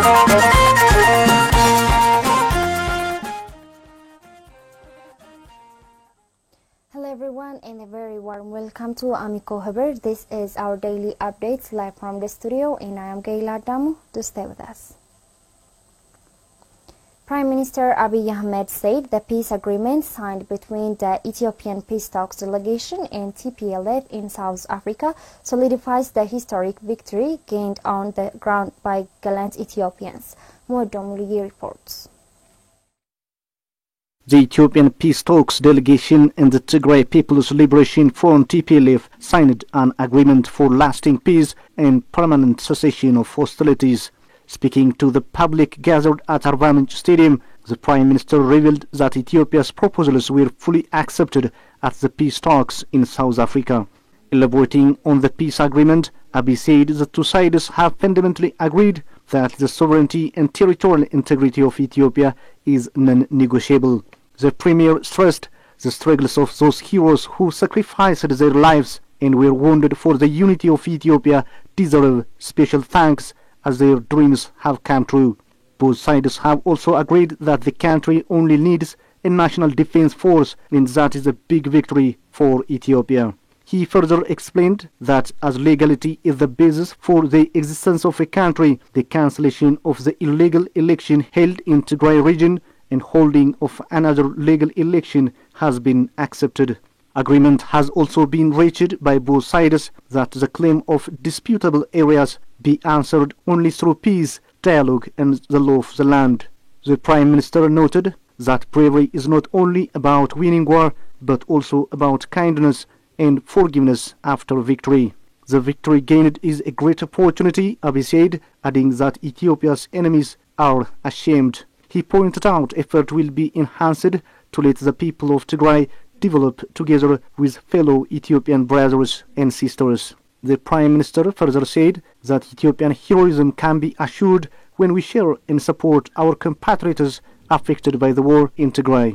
Hello everyone and a very warm welcome to AMECO Haber. This is our daily updates live from the studio and I am Gaila Damu. To stay with us. Prime Minister Abiy Ahmed said the peace agreement signed between the Ethiopian Peace Talks delegation and TPLF in South Africa solidifies the historic victory gained on the ground by gallant Ethiopians. More Domuli reports. The Ethiopian Peace Talks delegation and the Tigray People's Liberation Front TPLF signed an agreement for lasting peace and permanent cessation of hostilities. Speaking to the public gathered at Arba Minch Stadium, the Prime Minister revealed that Ethiopia's proposals were fully accepted at the peace talks in South Africa. Elaborating on the peace agreement, Abiy said the two sides have fundamentally agreed that the sovereignty and territorial integrity of Ethiopia is non-negotiable. The Premier stressed the struggles of those heroes who sacrificed their lives and were wounded for the unity of Ethiopia deserve special thanks as their dreams have come true. Both sides have also agreed that the country only needs a national defense force, and that is a big victory for Ethiopia. He further explained that as legality is the basis for the existence of a country, the cancellation of the illegal election held in Tigray region and holding of another legal election has been accepted. Agreement has also been reached by both sides that the claim of disputable areas be answered only through peace, dialogue and the law of the land. The Prime Minister noted that bravery is not only about winning war but also about kindness and forgiveness after victory. The victory gained is a great opportunity, Abiy said, adding that Ethiopia's enemies are ashamed. He pointed out effort will be enhanced to let the people of Tigray develop together with fellow Ethiopian brothers and sisters. The Prime Minister further said that Ethiopian heroism can be assured when we share and support our compatriots affected by the war in Tigray.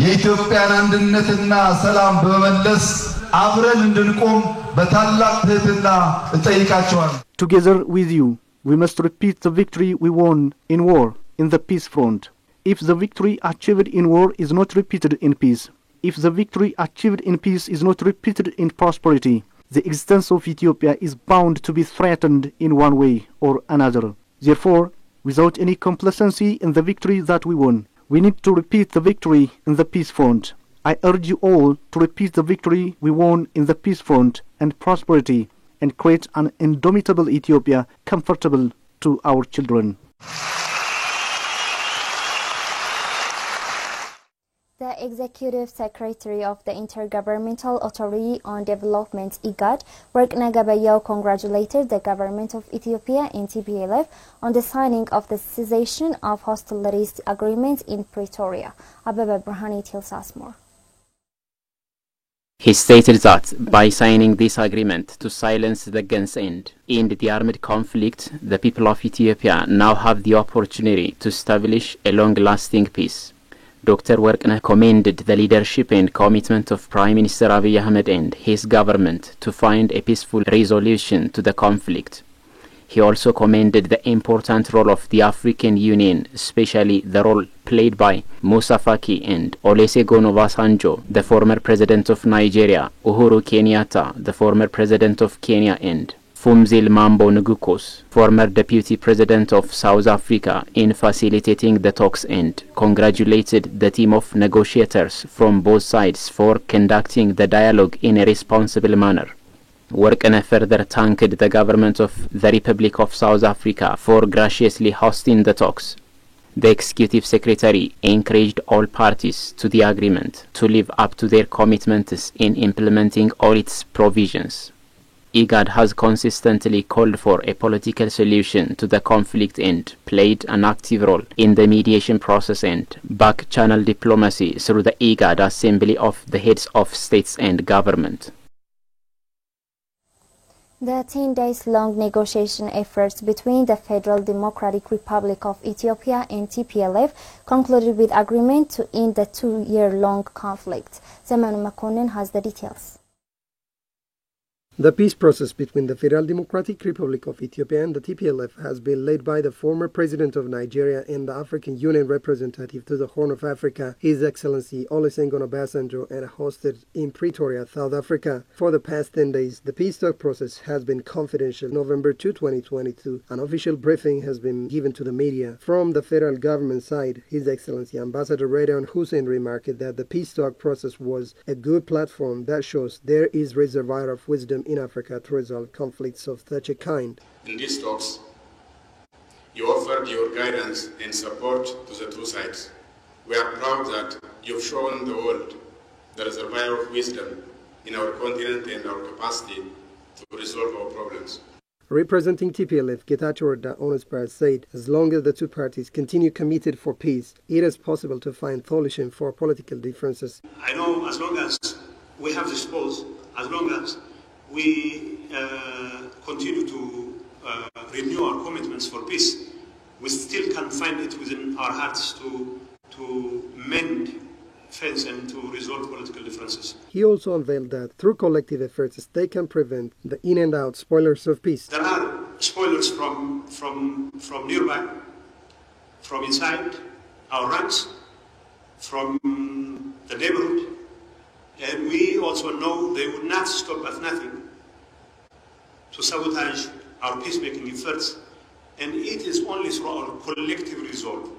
የኢትዮጵያን አንድነትና ሰላም በመመለስ አብረን እንድንቆም በታላቅ ትህትና እጠይቃቸዋለሁ። Together with you, we must repeat the victory we won in war in the peace front. If the victory achieved in war is not repeated in peace, if the victory achieved in peace is not repeated in prosperity, the existence of Ethiopia is bound to be threatened in one way or another. Therefore, without any complacency in the victory that we won, we need to repeat the victory in the peace front. I urge you all to repeat the victory we won in the peace front and prosperity and create an indomitable Ethiopia comfortable to our children. The Executive Secretary of the Intergovernmental Authority on Development, IGAD, Workneh Gebeyahu, congratulated the government of Ethiopia and TPLF on the signing of the cessation of hostilities agreement in Pretoria. Abebe Brahani tells us more. He stated that by signing this agreement to silence the guns and end the armed conflict, the people of Ethiopia now have the opportunity to establish a long-lasting peace. Dr. Workneh commended the leadership and commitment of Prime Minister Abiy Ahmed and his government to find a peaceful resolution to the conflict. He also commended the important role of the African Union, especially the role played by Musa Faki and Olusegun Obasanjo, the former president of Nigeria, Uhuru Kenyatta, the former president of Kenya, and Fumzile Mambo Ngukos, former deputy president of South Africa, in facilitating the talks and congratulated the team of negotiators from both sides for conducting the dialogue in a responsible manner. Workneh further thanked the government of the Republic of South Africa for graciously hosting the talks. The Executive Secretary encouraged all parties to the agreement to live up to their commitments in implementing all its provisions. IGAD has consistently called for a political solution to the conflict and played an active role in the mediation process and back-channel diplomacy through the IGAD Assembly of the Heads of States and Government. The 10-days-long negotiation efforts between the Federal Democratic Republic of Ethiopia and TPLF concluded with agreement to end the 2-year-long conflict. Zemanu Makonnen has the details. The peace process between the Federal Democratic Republic of Ethiopia and the TPLF has been led by the former President of Nigeria and the African Union representative to the Horn of Africa, His Excellency Olusegun Obasanjo, and hosted in Pretoria, South Africa. For the past 10 days, the peace talk process has been confidential. November 2, 2022, an official briefing has been given to the media. From the federal government side, His Excellency Ambassador Redouane Hussein remarked that the peace talk process was a good platform that shows there is reservoir of wisdom in Africa to resolve conflicts of such a kind. In these talks, you offered your guidance and support to the two sides. We are proud that you've shown the world the reservoir of wisdom in our continent and our capacity to resolve our problems. Representing TPLF, Getachew Reda Onuspar said, as long as the two parties continue committed for peace, it is possible to find solution for political differences. I know as long as we have this pause, as long as we continue to renew our commitments for peace, we still can find it within our hearts to mend fence and to resolve political differences. He also unveiled that through collective efforts they can prevent the in and out spoilers of peace. There are spoilers from nearby, from inside our ranks, from the neighborhood, and we also know they would not stop at nothing to sabotage our peacemaking efforts, and it is only through our collective resolve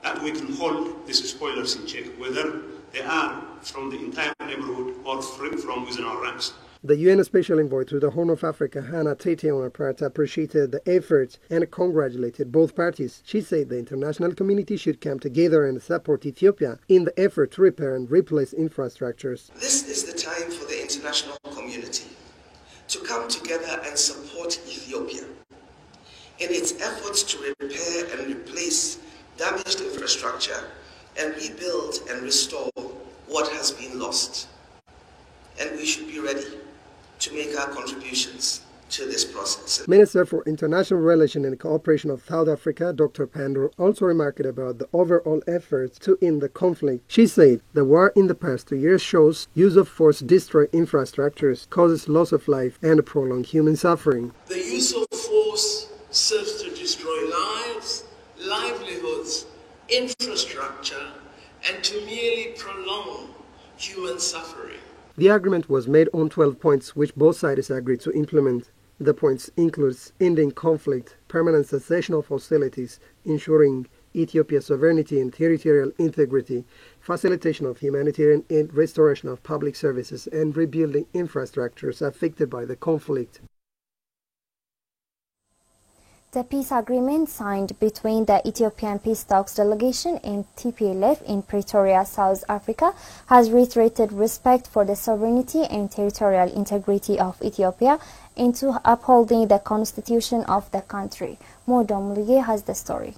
that we can hold these spoilers in check, whether they are from the entire neighborhood or from within our ranks. The UN Special Envoy to the Horn of Africa, Hannah Tete Onapart, appreciated the efforts and congratulated both parties. She said the international community should come together and support Ethiopia in the effort to repair and replace infrastructures. This is the time for the international community to come together and support Ethiopia in its efforts to repair and replace damaged infrastructure and rebuild and restore what has been lost. And we should be ready to make our contributions to this process. Minister for International Relations and Cooperation of South Africa, Dr. Pandor, also remarked about the overall efforts to end the conflict. She said the war in the past 2 years shows use of force destroys infrastructures, causes loss of life, and prolonged human suffering. The use of force serves to destroy lives, livelihoods, infrastructure, and to merely prolong human suffering. The agreement was made on 12 points which both sides agreed to implement. The points include ending conflict, permanent cessation of hostilities, ensuring Ethiopia's sovereignty and territorial integrity, facilitation of humanitarian aid, restoration of public services, and rebuilding infrastructures affected by the conflict. The peace agreement signed between the Ethiopian Peace Talks delegation and TPLF in Pretoria, South Africa, has reiterated respect for the sovereignty and territorial integrity of Ethiopia into upholding the constitution of the country. Modomulige has the story.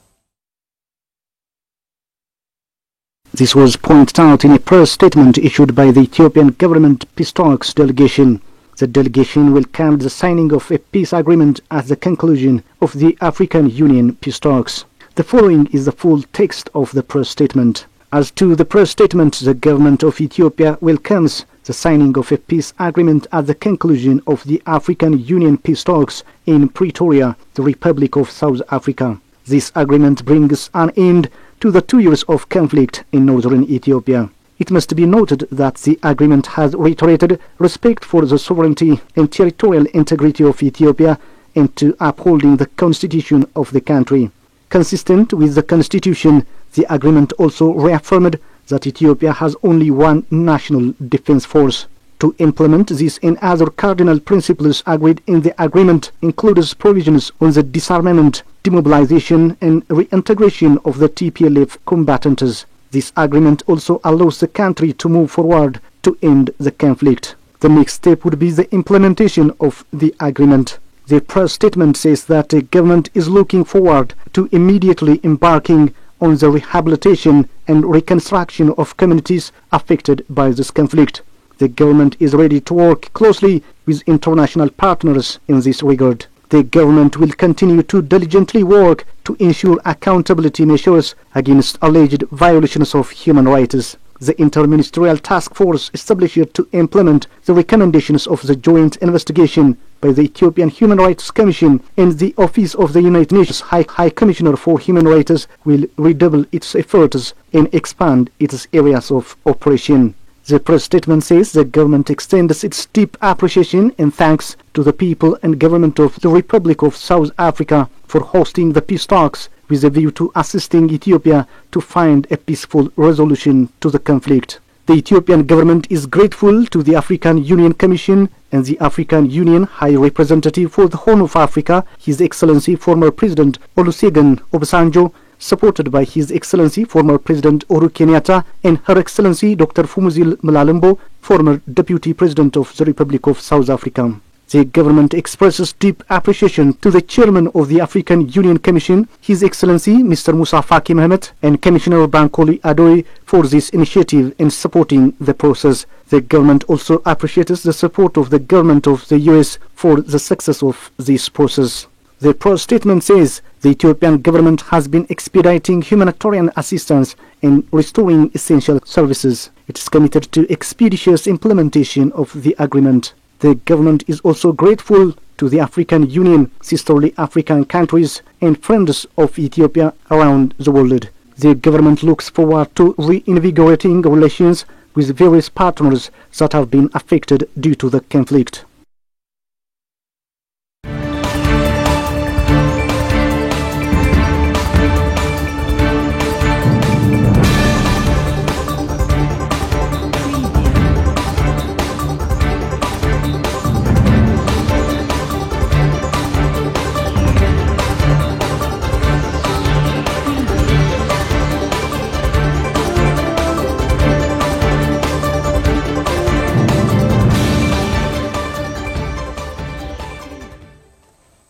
This was pointed out in a press statement issued by the Ethiopian government Peace Talks delegation. The delegation welcomed the signing of a peace agreement at the conclusion of the African Union peace talks. The following is the full text of the press statement. As to the press statement, the government of Ethiopia welcomes the signing of a peace agreement at the conclusion of the African Union peace talks in Pretoria, the Republic of South Africa. This agreement brings an end to the 2 years of conflict in northern Ethiopia. It must be noted that the agreement has reiterated respect for the sovereignty and territorial integrity of Ethiopia and to upholding the constitution of the country. Consistent with the constitution, the agreement also reaffirmed that Ethiopia has only one national defense force. To implement this and other cardinal principles agreed in the agreement includes provisions on the disarmament, demobilization and reintegration of the TPLF combatants. This agreement also allows the country to move forward to end the conflict. The next step would be the implementation of the agreement. The press statement says that the government is looking forward to immediately embarking on the rehabilitation and reconstruction of communities affected by this conflict. The government is ready to work closely with international partners in this regard. The government will continue to diligently work to ensure accountability measures against alleged violations of human rights. the interministerial task force established to implement the recommendations of the joint investigation by the Ethiopian Human Rights Commission and the Office of the United Nations High Commissioner for Human Rights will redouble its efforts and expand its areas of operation. The press statement says the government extends its deep appreciation and thanks to the people and government of the Republic of South Africa for hosting the peace talks with a view to assisting Ethiopia to find a peaceful resolution to the conflict. The Ethiopian government is grateful to the African Union Commission and the African Union High Representative for the Horn of Africa, His Excellency former President Olusegun Obasanjo, supported by His Excellency former President Uhuru Kenyatta and Her Excellency Dr. Fumuzil Mlalembo, former Deputy President of the Republic of South Africa. The government expresses deep appreciation to the Chairman of the African Union Commission, His Excellency Mr. Musa Faki Mohamed, and Commissioner Bankole Adoye for this initiative in supporting the process. The government also appreciates the support of the government of the US for the success of this process. The press statement says the Ethiopian government has been expediting humanitarian assistance and restoring essential services. It is committed to expeditious implementation of the agreement. The government is also grateful to the African Union, sisterly African countries, and friends of Ethiopia around the world. The government looks forward to reinvigorating relations with various partners that have been affected due to the conflict.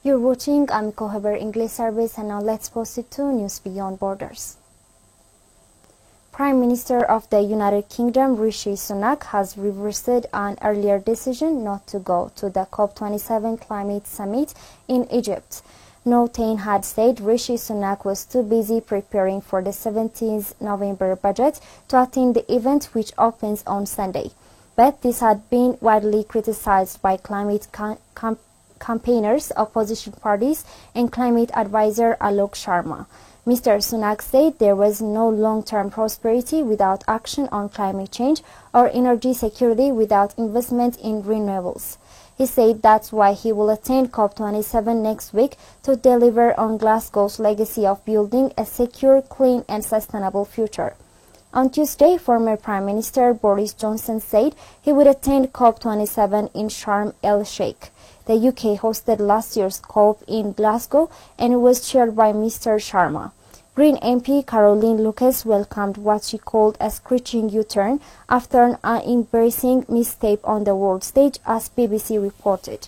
You're watching AMECO English service, and now let's proceed to News Beyond Borders. Prime Minister of the United Kingdom Rishi Sunak has reversed an earlier decision not to go to the COP27 climate summit in Egypt. Notain had said Rishi Sunak was too busy preparing for the 17th November budget to attend the event, which opens on Sunday. But this had been widely criticized by climate campaigners, opposition parties, and climate advisor Alok Sharma. Mr. Sunak said there was no long-term prosperity without action on climate change or energy security without investment in renewables. He said that's why he will attend COP27 next week to deliver on Glasgow's legacy of building a secure, clean and sustainable future. On Tuesday, former Prime Minister Boris Johnson said he would attend COP27 in Sharm el-Sheikh. The UK hosted last year's COP in Glasgow and was chaired by Mr. Sharma. Green MP Caroline Lucas welcomed what she called a screeching U-turn after an embarrassing misstep on the world stage, as BBC reported.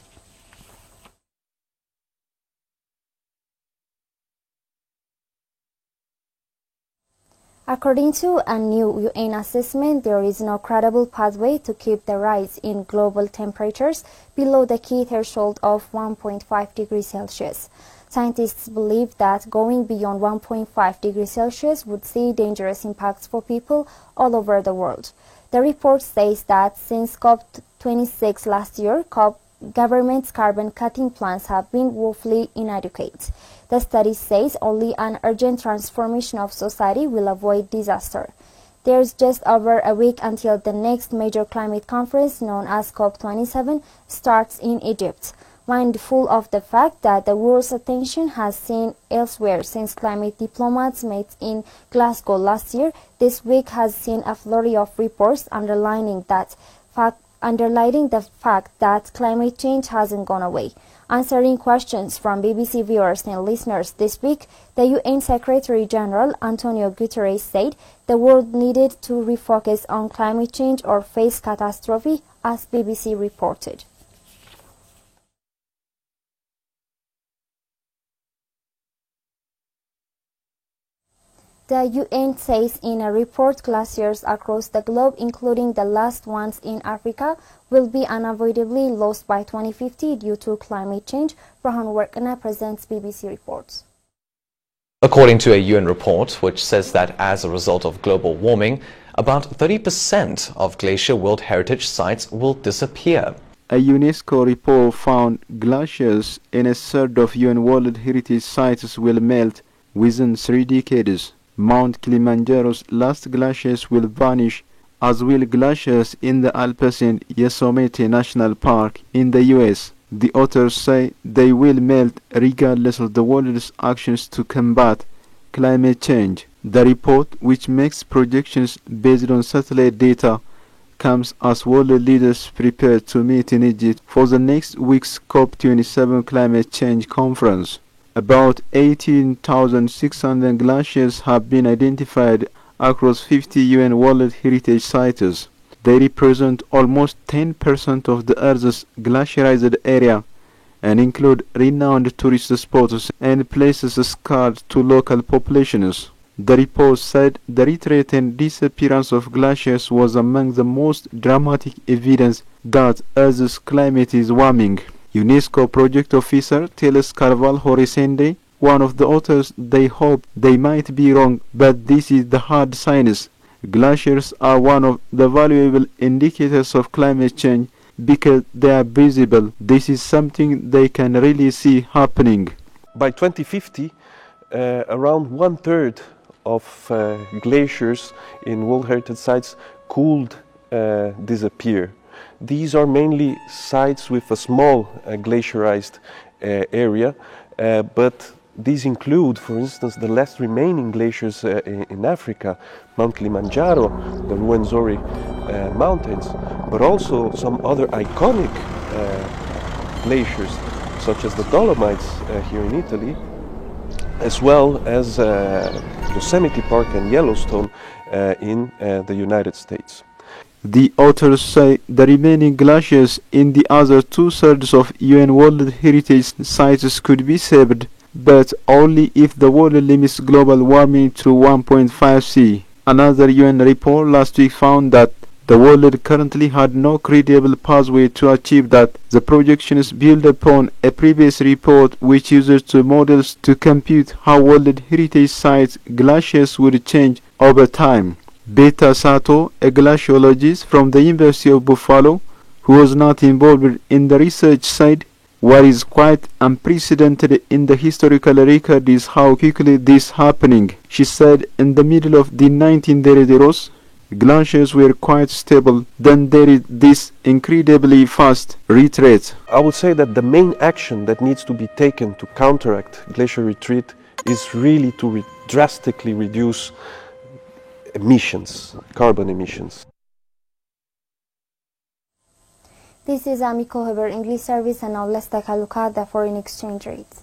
According to a new UN assessment, there is no credible pathway to keep the rise in global temperatures below the key threshold of 1.5 degrees Celsius. Scientists believe that going beyond 1.5 degrees Celsius would see dangerous impacts for people all over the world. The report says that since COP26 last year, governments' carbon-cutting plans have been woefully inadequate. The study says only an urgent transformation of society will avoid disaster. There's just over a week until the next major climate conference, known as COP27, starts in Egypt. Mindful of the fact that the world's attention has seen elsewhere since climate diplomats met in Glasgow last year, this week has seen a flurry of reports underlining the fact that climate change hasn't gone away. Answering questions from BBC viewers and listeners this week, the UN Secretary-General Antonio Guterres said the world needed to refocus on climate change or face catastrophe, as BBC reported. The UN says in a report glaciers across the globe, including the last ones in Africa, will be unavoidably lost by 2050 due to climate change. Brahan Workana presents BBC reports. According to a UN report which says that as a result of global warming, about 30% of glacier World Heritage sites will disappear. A UNESCO report found glaciers in a third of UN World Heritage sites will melt within 3 decades. Mount Kilimanjaro's last glaciers will vanish, as will glaciers in the Alpes and Yosemite National Park in the US. The authors say they will melt regardless of the world's actions to combat climate change. The report, which makes projections based on satellite data, comes as world leaders prepare to meet in Egypt for the next week's COP27 climate change conference. About 18,600 glaciers have been identified across 50 UN World Heritage sites. They represent almost 10% of the Earth's glaciarized area and include renowned tourist spots and places scarred to local populations. The report said the retreat and disappearance of glaciers was among the most dramatic evidence that Earth's climate is warming. UNESCO project officer Teles Carvalho Resende, one of the authors, they hope they might be wrong, but this is the hard science. Glaciers are one of the valuable indicators of climate change because they are visible. This is something they can really see happening. By 2050, around 1/3 of glaciers in World Heritage sites could disappear. These are mainly sites with a small glaciarized area, but these include, for instance, the last remaining glaciers in Africa, Mount Kilimanjaro, the Ruwenzori mountains, but also some other iconic glaciers, such as the Dolomites here in Italy, as well as Yosemite Park and Yellowstone in the United States. The authors say the remaining glaciers in the other 2/3 of UN World Heritage sites could be saved, but only if the world limits global warming to 1.5 C. Another UN report last week found that the world currently had no credible pathway to achieve that. The projections build upon a previous report which uses two models to compute how World Heritage sites glaciers would change over time. Beta Sato, a glaciologist from the University of Buffalo, who was not involved in the research, said, "What is quite unprecedented in the historical record is how quickly this is happening." She said, in the middle of the 1900s, glaciers were quite stable, then there is this incredibly fast retreat. I would say that the main action that needs to be taken to counteract glacier retreat is really to drastically reduce emissions, carbon emissions. This is AMECO English service, and now let's take a look at the foreign exchange rates.